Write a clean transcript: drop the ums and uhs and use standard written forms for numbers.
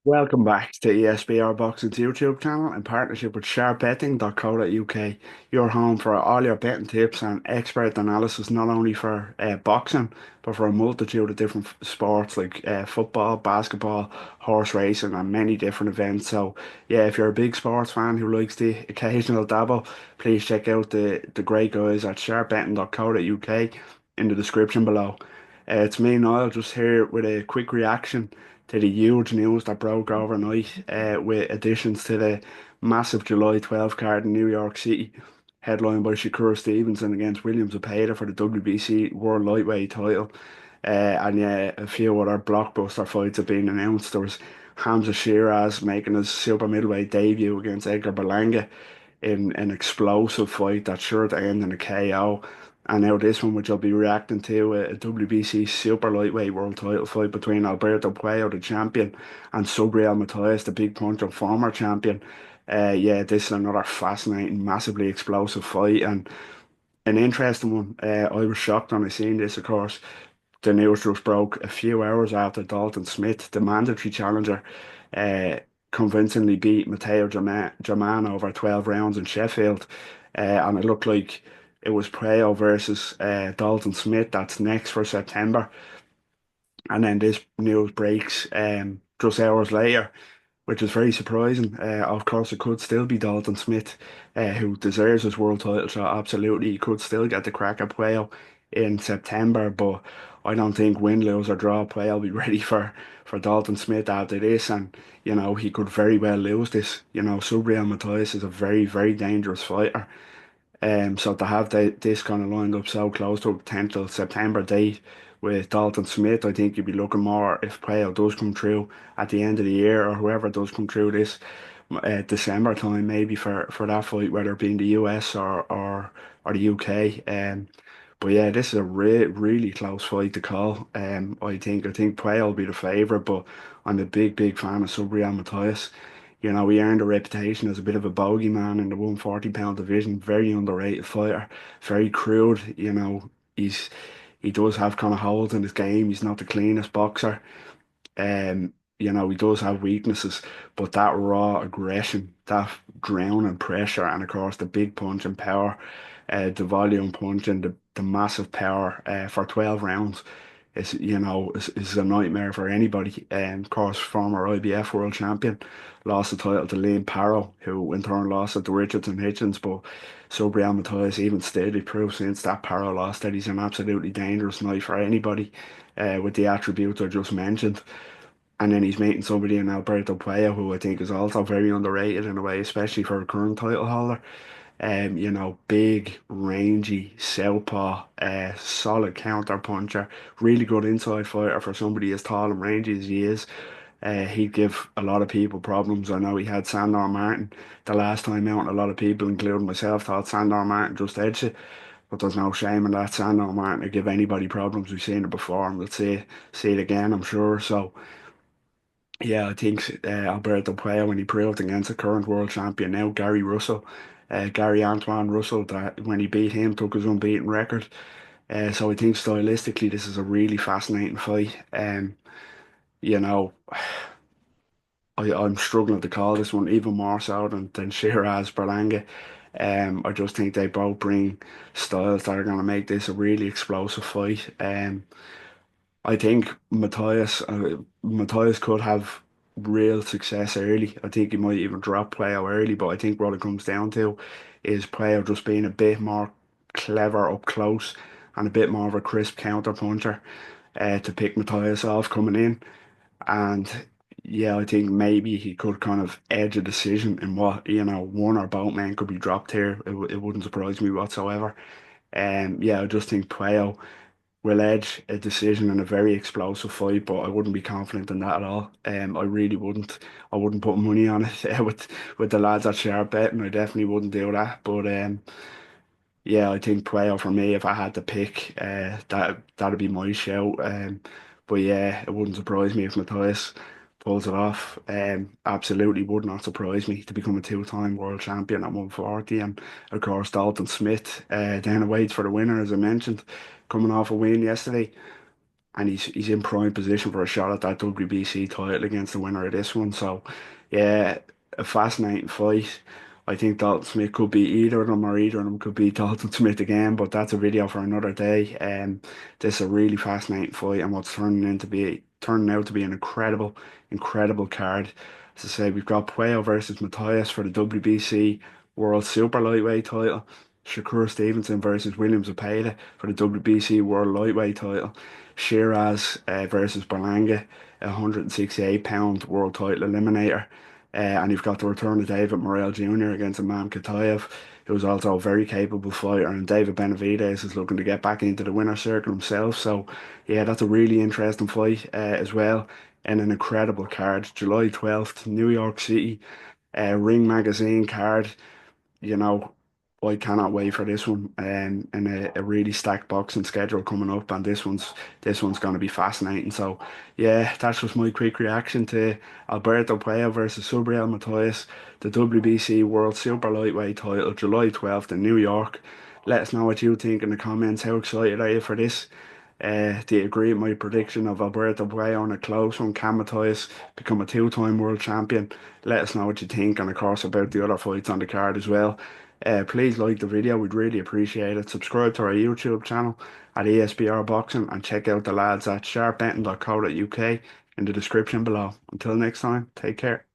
Welcome back to ESBR Boxing's YouTube channel in partnership with sharpbetting.co.uk. Your home for all your betting tips and expert analysis, not only for boxing, but for a multitude of different sports like football, basketball, horse racing, and many different events. So, yeah, if you're a big sports fan who likes the occasional dabble, please check out the great guys at sharpbetting.co.uk in the description below. It's me, Niall, just here with a quick reaction to the huge news that broke overnight with additions to the massive July 12 card in New York City, headlined by Shakur Stevenson against Williams Zepeda for the WBC World Lightweight title. And yeah, a few other blockbuster fights have been announced. There was Hamza Shiraz making his super middleweight debut against Edgar Berlanga in an explosive fight that sure to end in a KO. And now this one, which I'll be reacting to, a WBC super lightweight world title fight between Alberto Puello, the champion, and Subriel Matias, the big puncher, former champion. Yeah, this is another fascinating, massively explosive fight and an interesting one. I was shocked when I seen this, of course. The news just broke a few hours after Dalton Smith, the mandatory challenger, uh, convincingly beat Matteo German over 12 rounds in Sheffield. And it looked like it was Puello versus Dalton Smith that's next for September. And then this news breaks just hours later, which is very surprising. Of course, it could still be Dalton Smith, who deserves his world title shot. Absolutely, he could still get the crack at Puello in September, but I don't think win, lose or draw, Puello will be ready for Dalton Smith after this, and he could very well lose this. Subriel Matias is a very, very dangerous fighter. So to have this kind of lined up so close to a potential September date with Dalton Smith, I think you'd be looking more if Puello does come through at the end of the year or whoever does come through this December time, maybe for that fight, whether it be in the US or the UK. But yeah, this is a really close fight to call. I think Puello will be the favourite, but I'm a big fan of Subriel Matias. He earned a reputation as a bit of a bogeyman in the 140-pound division. Very underrated fighter, very crude. He does have kind of holes in his game. He's not the cleanest boxer. He does have weaknesses, but that raw aggression, that drowning pressure, and of course the big punch and power, the volume punch and the massive power for 12 rounds is a nightmare for anybody. Of course, former IBF world champion lost the title to Liam Parrow, who in turn lost it to Richardson Hitchens. But Subriel Matias even steadily proved since that Parrow lost that he's an absolutely dangerous knife for anybody with the attributes I just mentioned. And then he's meeting somebody in Alberto Puello, who I think is also very underrated in a way, especially for a current title holder. Big, rangy, southpaw, solid counter puncher, really good inside fighter for somebody as tall and rangy as he is. He'd give a lot of people problems. I know he had Sandor Martin the last time out, and a lot of people, including myself, thought Sandor Martin just edged it. But there's no shame in that. Sandor Martin to give anybody problems. We've seen it before, and we'll see it again, I'm sure. So. Yeah, I think Alberto Puello, when he proved against the current world champion now, Gary Russell, Gary Antoine Russell, that when he beat him, took his unbeaten record. So I think stylistically, this is a really fascinating fight. You know, I'm struggling to call this one even more so than Shiraz Berlanga. I just think they both bring styles that are going to make this a really explosive fight. I think Matthias could have real success early. I think he might even drop Puello early, but I think what it comes down to is Puello just being a bit more clever up close and a bit more of a crisp counter puncher to pick Matthias off coming in. And yeah, I think maybe he could kind of edge a decision in what, one or both men could be dropped here. It wouldn't surprise me whatsoever. Yeah, I just think Puello will edge a decision in a very explosive fight, but I wouldn't be confident in that at all. I really wouldn't. I wouldn't put money on it with the lads at Sharp Betting. I definitely wouldn't do that. But yeah, I think Puello for me, if I had to pick, that'd be my shout. But yeah, it wouldn't surprise me if Matthias pulls it off. Absolutely would not surprise me to become a two-time world champion at 140. And of course, Dalton Smith, then awaits for the winner, as I mentioned, coming off a win yesterday. and he's in prime position for a shot at that WBC title against the winner of this one. So, yeah, a fascinating fight. I think Dalton Smith could be either of them, or either of them could be Dalton Smith again, but that's a video for another day. This is a really fascinating fight, and what's turning out to be an incredible card. As I say, we've got Puello versus Matias for the WBC World Super Lightweight title. Shakur Stevenson versus Williams Zepeda for the WBC World Lightweight title. Shiraz versus Berlanga, a 168-pound world title eliminator. And you've got the return of David Morrell Jr. against Imam Katayev, who's also a very capable fighter. And David Benavidez is looking to get back into the winner's circle himself. So, yeah, that's a really interesting fight as well. And an incredible card. July 12th, New York City, Ring Magazine card. You know, I cannot wait for this one, and a really stacked boxing schedule coming up, and this one's going to be fascinating. So, yeah, that's just my quick reaction to Alberto Puello versus Subriel Matias, the WBC World Super Lightweight title, July 12th in New York. Let us know what you think in the comments. How excited are you for this? Do you agree with my prediction of Alberto Puello on a close one? Can Matias become a two-time world champion? Let us know what you think, and of course about the other fights on the card as well. Please like the video, we'd really appreciate it. Subscribe to our YouTube channel at ESBR Boxing, and check out the lads at sharpbetting.co.uk in the description below. Until next time, take care.